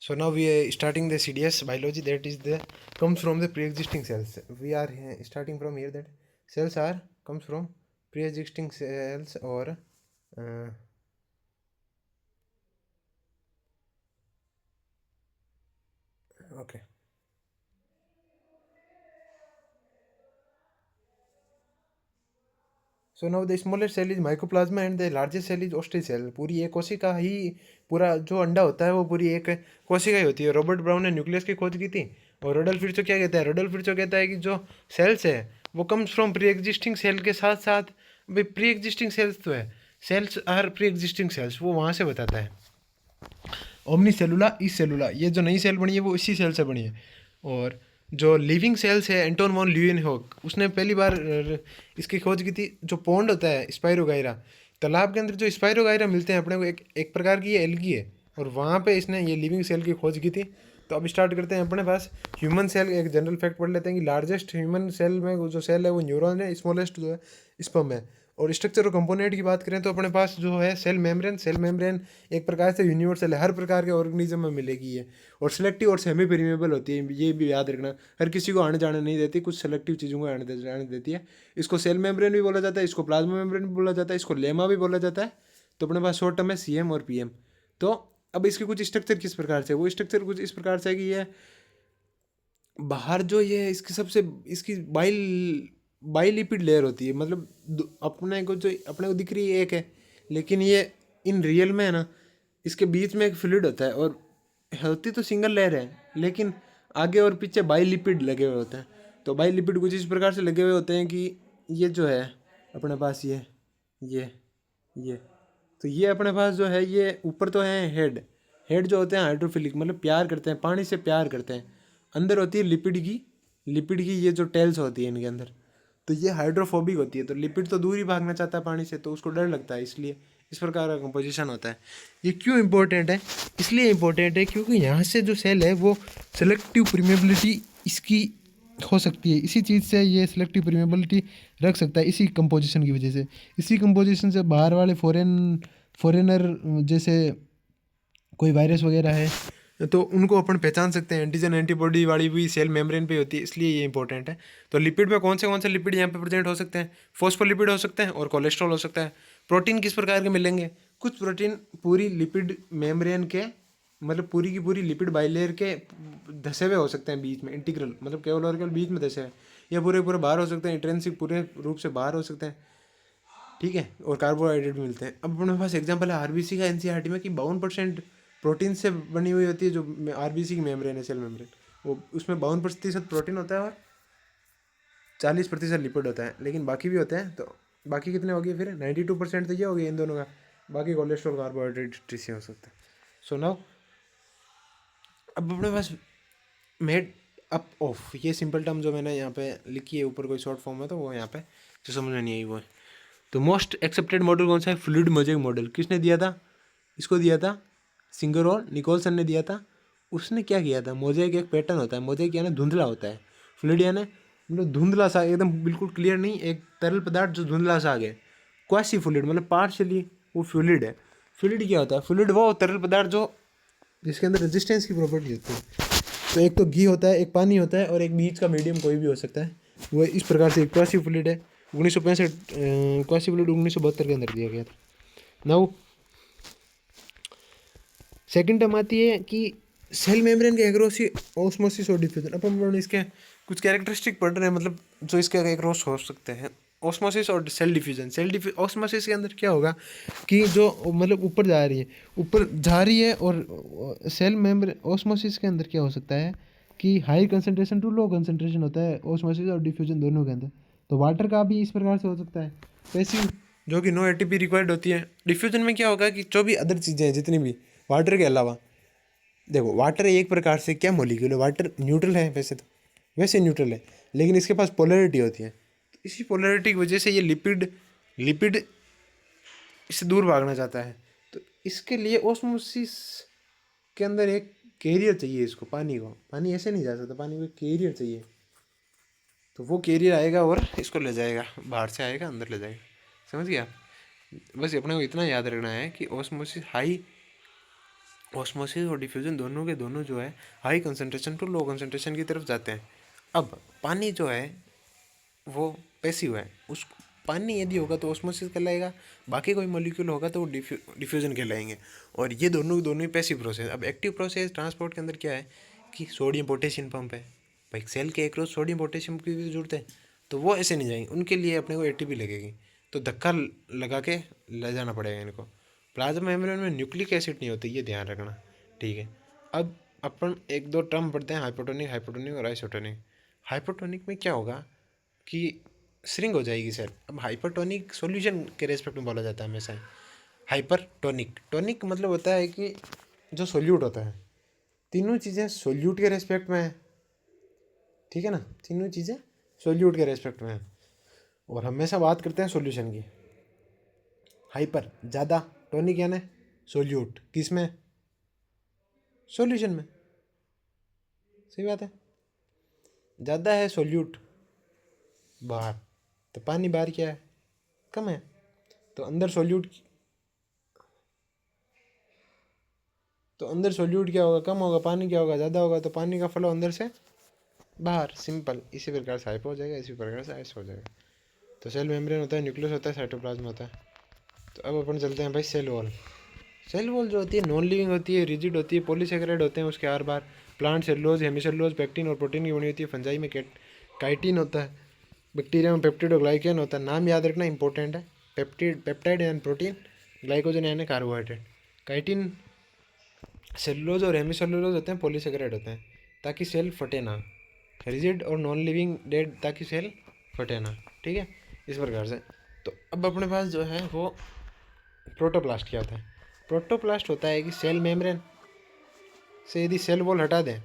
So now we are starting the CDS biology, that is the comes from the pre-existing cells. We are starting from here that cells are comes from pre-existing cells or okay. So now the smallest cell is mycoplasma and the largest cell is ओस्ट्री cell. पूरी एक कोशिका ही पूरा जो अंडा होता है वो पूरी एक कोशिका ही होती है. रॉबर्ट ब्राउन ने न्यूक्लियस की खोज की थी. और रोडल्फ फिर्चो क्या कहता है? रोडल्फ फिर्चो कहता है कि जो सेल्स है वो comes from pre existing sale के साथ साथ भाई प्री एग्जिस्टिंग सेल्स तो है, sales are pre existing sales, वो वहाँ से बताता है. ओमनी सेलुला इस सेलुला, ये जो नई सेल बनी है वो इसी सेल से बनी है. और जो लिविंग सेल्स है एंटोन वॉन ल्यूएनहोक, उसने पहली बार इसकी खोज की थी. जो पॉन्ड होता है स्पायरोगायरा, तालाब के अंदर जो स्पायरोगायरा मिलते हैं अपने को, एक प्रकार की ये एल्गी है, और वहाँ पे इसने ये लिविंग सेल की खोज की थी. तो अब स्टार्ट करते हैं अपने पास ह्यूमन सेल. एक जनरल फैक्ट पढ़ लेते हैं कि लार्जेस्ट ह्यूमन सेल में जो सेल है वो न्यूरॉन है, स्मॉलेस्ट जो है स्पर्म है. और स्ट्रक्चर और कंपोनेंट की बात करें तो अपने पास जो है सेल मेम्ब्रेन एक प्रकार से यूनिवर्सल है, हर प्रकार के ऑर्गेनिज्म में मिलेगी ये. और सिलेक्टिव और सेमी परमेबल होती है, ये भी याद रखना. हर किसी को आने जाने नहीं देती, कुछ सेलेक्टिव चीज़ों को आने देती है. इसको सेल मेम्ब्रेन भी बोला जाता है, इसको प्लाज्मा मेम्ब्रेन भी बोला जाता है, इसको लेमा भी बोला जाता है. तो अपने पास शॉर्ट टर्म है CM और PM. तो अब इसके कुछ स्ट्रक्चर किस प्रकार से, वो स्ट्रक्चर कुछ इस प्रकार से है कि ये बाहर जो ये इसकी सबसे इसकी बाइलिपिड लेयर होती है. मतलब अपने को जो अपने को दिख रही है एक है, लेकिन ये इन रियल में है ना, इसके बीच में एक फ्लूइड होता है. और होती तो सिंगल लेयर है, लेकिन आगे और पीछे बाइलिपिड लगे हुए होते हैं. तो बाइलिपिड कुछ इस प्रकार से लगे हुए होते हैं कि ये जो है अपने पास ये तो ये अपने पास जो है ये ऊपर तो है हेड जो होते हैं हाइड्रोफिलिक, मतलब प्यार करते हैं, पानी से प्यार करते हैं. अंदर होती है लिपिड की ये जो टेल्स होती है इनके अंदर, तो ये हाइड्रोफोबिक होती है. तो लिपिड तो दूर ही भागना चाहता है पानी से, तो उसको डर लगता है, इसलिए इस प्रकार का कंपोजिशन होता है. ये क्यों इंपॉर्टेंट है? इसलिए इंपॉर्टेंट है क्योंकि यहाँ से जो सेल है वो सेलेक्टिव परमेबिलिटी इसकी हो सकती है. इसी चीज़ से ये सेलेक्टिव परमेबिलिटी रख सकता है, इसी कंपोजिशन की वजह से. इसी कंपोजिशन से बाहर वाले फॉरेनर जैसे कोई वायरस वगैरह है तो उनको अपन पहचान सकते हैं. एंटीजन एंटीबॉडी वाली भी सेल मेम्ब्रेन पे होती है, इसलिए ये इंपॉर्टेंट है. तो लिपिड में कौन से लिपिड यहाँ पे प्रेजेंट हो सकते हैं? फॉस्फोलिपिड हो सकते हैं और कोलेस्ट्रॉल हो सकता है. प्रोटीन किस प्रकार के मिलेंगे? कुछ प्रोटीन पूरी लिपिड मेम्ब्रेन के, मतलब पूरी की पूरी लिपिड बाइलेयर के धसे हुए हो सकते हैं बीच में, इंटीग्रल मतलब केवल और केवल बीच में धसे हुए, या पूरे पूरे बाहर हो सकते हैं, इंट्रेंसिक पूरे रूप से बाहर हो सकते हैं. ठीक है. और कार्बोहाइड्रेट भी मिलते हैं. अब अपने पास एग्जांपल है RBC का NCERT में कि 52% प्रोटीन से बनी हुई होती है. जो RBC की मेम्ब्रेन है, सेल मेम्ब्रेन, वो उसमें 52% प्रोटीन होता है और 40% लिपिड होता है. लेकिन बाकी भी होते हैं. तो बाकी कितने हो गए फिर? 92% तो ये हो गया इन दोनों का. बाकी कोलेस्ट्रॉल कार्बोहाइड्रेट से हो सकता है. सो नाउ अब अपने पास मेड अप ऑफ, ये सिंपल टर्म जो मैंने यहाँ पे लिखी है ऊपर, कोई शॉर्ट फॉर्म है तो वो यहाँ पे जो समझ में नहीं आई वो है. तो मोस्ट एक्सेप्टेड मॉडल कौन सा है? Fluid mosaic model. किसने दिया था? इसको दिया था सिंगर और निकोलसन ने दिया था. उसने क्या किया था? मोज़ेक एक पैटर्न होता है, मोज़ेक यानी धुंधला होता है, फ्लूइड यानी मतलब धुंधला सा, एकदम बिल्कुल क्लियर नहीं, एक तरल पदार्थ जो धुंधला सा आ गया. क्वासी फ्लूइड मतलब पार्शली वो फ्लूइड है. फ्लूइड क्या होता है? फ्लूइड वो तरल पदार्थ जो जिसके अंदर रेजिस्टेंस की प्रॉपर्टी होती है. तो एक तो घी होता है, एक पानी होता है, और एक बीच का मीडियम कोई भी हो सकता है. वो इस प्रकार से क्वासी फ्लूइड है. 1965 क्वासी फ्लूइड 1972 के अंदर दिया गया था. नाउ सेकंड टर्म आती है कि सेल मेम्ब्रेन के एग्रोसी ऑस्मोसिस और डिफ्यूजन. अपन इसके कुछ कैरेक्टरिस्टिक पढ़ रहे हैं, मतलब जो इसके एग्रोस हो सकते हैं. ऑस्मोसिस और सेल डिफ्यूजन. ऑस्मोसिस के अंदर क्या होगा कि जो मतलब ऊपर जा रही है और सेल मेम्ब्रेन. ऑस्मोसिस के अंदर क्या हो सकता है कि high concentration to low concentration होता है ऑस्मोसिस और डिफ्यूजन दोनों के अंदर. तो वाटर का भी इस प्रकार से हो सकता है. पैसिव जो कि नो ATP रिक्वायर्ड होती है. डिफ्यूजन में क्या होगा कि जो भी अदर चीज़ें हैं जितनी भी वाटर के अलावा, देखो वाटर एक प्रकार से क्या मॉलिक्यूल है? वाटर न्यूट्रल है, वैसे न्यूट्रल है, लेकिन इसके पास पोलैरिटी होती है. तो इसी पोलैरिटी की वजह से ये लिपिड इससे दूर भागना चाहता है. तो इसके लिए ऑस्मोसिस के अंदर एक कैरियर चाहिए इसको, पानी ऐसे नहीं जा सकता, पानी को कैरियर चाहिए. तो वो कैरियर आएगा और इसको ले जाएगा, बाहर से आएगा अंदर ले जाएगा. समझ गया? बस अपने को इतना याद रखना है कि ऑस्मोसिस हाई ऑस्मोसिस और डिफ्यूजन दोनों के दोनों जो है high concentration to low concentration की तरफ जाते हैं। अब पानी जो है वो पैसिव है, उस पानी यदि होगा तो ऑस्मोसिस कहलाएगा, बाकी कोई मॉलिक्यूल होगा तो वो डिफ्यूजन कहलाएंगे। और ये दोनों दोनों ही पैसिव प्रोसेस। अब एक्टिव प्रोसेस ट्रांसपोर्ट के अंदर क्या है कि सोडियम पोटेशियम पंप है, भाई सेल के अक्रॉस सोडियम पोटेशियम की भी जरूरत है, तो वो ऐसे नहीं जाएंगे, उनके लिए अपने को एटीपी लगेगी, तो धक्का लगा के ले जाना पड़ेगा इनको। प्लाज्मा मेम्ब्रेन में न्यूक्लिक एसिड नहीं होती, ये ध्यान रखना, ठीक है। अब अपन एक दो टर्म पढ़ते हैं, हाइपोटोनिक, हाइपोटोनिक और आइसोटोनिक। हाइपोटोनिक में क्या होगा कि श्रिंक हो जाएगी सेल। अब हाइपरटोनिक सॉल्यूशन के रेस्पेक्ट में बोला जाता है हमेशा। हाइपरटोनिक, टोनिक मतलब होता है कि जो सोल्यूट होता है, तीनों चीज़ें सोल्यूट के रेस्पेक्ट में है, ठीक है ना, तीनों चीज़ें सोल्यूट के रेस्पेक्ट में है, और हमेशा बात करते हैं सॉल्यूशन की। हाइपर ज़्यादा, टोनिक यानी सोल्यूट, किस में, सॉल्यूशन में, सही बात है। ज़्यादा है सोल्यूट बाहर, तो पानी बाहर क्या है, कम है, तो अंदर सोल्यूट, तो अंदर सोल्यूट क्या होगा, कम होगा, पानी क्या होगा, ज़्यादा होगा, तो पानी का फ्लो अंदर से बाहर, सिंपल। इसी प्रकार से हाइपो हो जाएगा, इसी प्रकार से आइस हो जाएगा। तो सेल मेम्ब्रेन होता है, न्यूक्लियस होता है, साइटोप्लाज्म होता है। तो अब अपन चलते हैं भाई सेल वॉल। सेल वॉल जो होती है नॉन लिविंग होती है, रिजिड होती है, पॉलीसेकेराइड होते हैं उसके हर बार। प्लांट सेलुलोज, हेमीसेलुलोज, पेक्टिन और प्रोटीन की बनी होती है। फंजाई में काइटिन होता है, बैक्टीरिया में पेप्टिड और ग्लाइकेन होता है। नाम याद रखना इंपॉर्टेंट है, पेप्टाइड एंड प्रोटीन, ग्लाइकोजन यानी कार्बोहाइड्रेट। काइटिन सेलुलोज और हेमीसेलुलोज होते हैं, पॉलीसेकेराइड होते हैं, ताकि सेल फटे ना। रिजिड और नॉन लिविंग डेड, ताकि सेल फटे ना, ठीक है, इस प्रकार से। तो अब अपने पास जो है वो प्रोटोप्लास्ट क्या होता है। प्रोटोप्लास्ट होता है कि सेल मेम्ब्रेन से यदि सेल वॉल हटा दें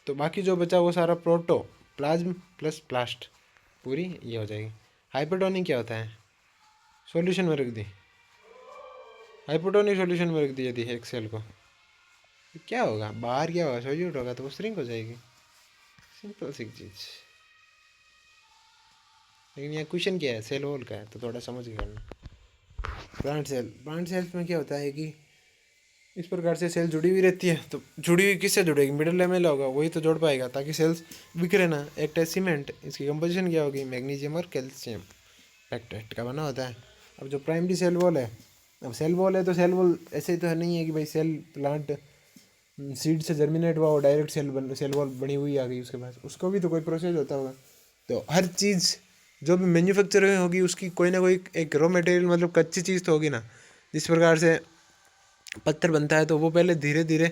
तो बाकी जो बचा वो सारा प्रोटो प्लाज्म प्लस प्लास्ट पूरी ये हो जाएगी। हाइपरटोनिक क्या होता है, सॉल्यूशन में रख दी, हाइपोटोनिक सॉल्यूशन में रख दी यदि एक सेल को, तो क्या होगा, बाहर क्या होगा, सोल्यूट होगा, तो वो श्रिंक हो जाएगी, सिंपल सी चीज़। लेकिन यहाँ क्वेश्चन क्या है, सेल वॉल का है, तो थोड़ा समझ के करना। प्लांट सेल्स में क्या होता है कि इस प्रकार से सेल जुड़ी हुई रहती है, तो जुड़ी हुई किससे जुड़ेगी, मिडिल लेवल होगा वही तो जोड़ पाएगा, ताकि सेल्स बिखरे ना। एक टेस्ट सीमेंट, इसकी कंपोजिशन क्या होगी, मैग्नीशियम और कैल्शियम पैक्टेट का बना होता है। अब जो प्राइमरी सेल वॉल है, अब सेल वॉल है तो सेल वॉल ऐसे ही तो है नहीं है कि भाई सेल प्लांट सीड से जर्मिनेट हुआ और डायरेक्ट सेल वॉल बनी हुई आ गई उसके पास, उसको भी तो कोई प्रोसेस होता होगा। तो हर चीज़ जो भी मैन्युफैक्चरिंग होगी उसकी कोई ना कोई एक रॉ मटेरियल मतलब कच्ची चीज़ तो होगी ना। जिस प्रकार से पत्थर बनता है तो वो पहले धीरे धीरे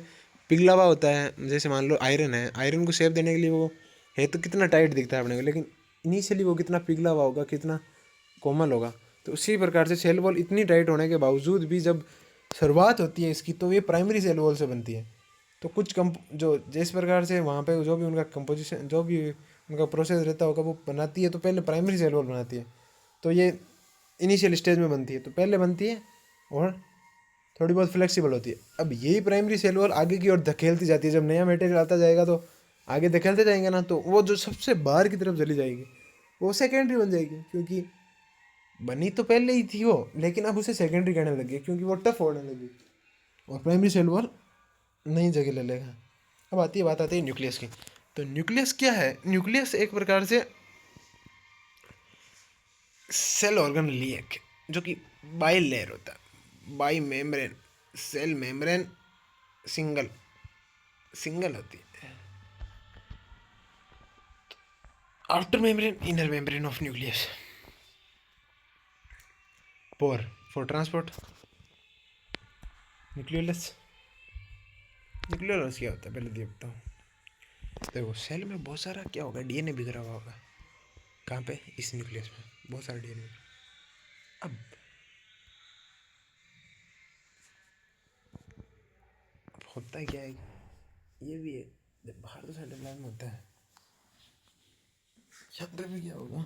पिघला हुआ होता है, जैसे मान लो आयरन है, आयरन को शेप देने के लिए वो है तो कितना टाइट दिखता है अपने को, लेकिन इनिशियली वो कितना पिघला हुआ होगा, कितना कोमल होगा। तो उसी प्रकार से सेल वॉल इतनी टाइट होने के बावजूद भी जब शुरुआत होती है इसकी तो ये प्राइमरी सेल वॉल से बनती है। तो कुछ जो जिस प्रकार से वहाँ पे जो भी उनका कंपोजिशन, जो भी उनका प्रोसेस रहता होगा वो बनाती है, तो पहले प्राइमरी सेल वॉल बनाती है, तो ये इनिशियल स्टेज में बनती है, तो पहले बनती है और थोड़ी बहुत फ्लेक्सिबल होती है। अब यही प्राइमरी सेल वॉल आगे की ओर धकेलती जाती है, जब नया मटेरियल आता जाएगा तो आगे धकेलते जाएंगे ना, तो वो जो सबसे बाहर की तरफ चली जाएगी वो सेकेंडरी बन जाएगी, क्योंकि बनी तो पहले ही थी वो, लेकिन अब उसे सेकेंडरी कहने लगी क्योंकि वो टफ होने लगी, और प्राइमरी सेल वॉल नई जगह ले लेगा। अब बात आती है न्यूक्लियस की। तो न्यूक्लियस क्या है, न्यूक्लियस एक प्रकार से सेल ऑर्गन लिएक जो कि बाई लेयर होता है, bi membrane, cell membrane single single होती है। After membrane, inner membrane of nucleus, for transport, nucleolus. Nucleolus क्या होता है पहले देखता हूँ। देखो सेल में बहुत सारा क्या होगा, डीएनए बिखरा हुआ होगा, कहाँ पे, इस न्यूक्लियस में बहुत सारा डीएनए। अब होता क्या है, ये भी है, जब बाहर तो साइटोप्लाज्म होता है, अंदर में क्या होगा,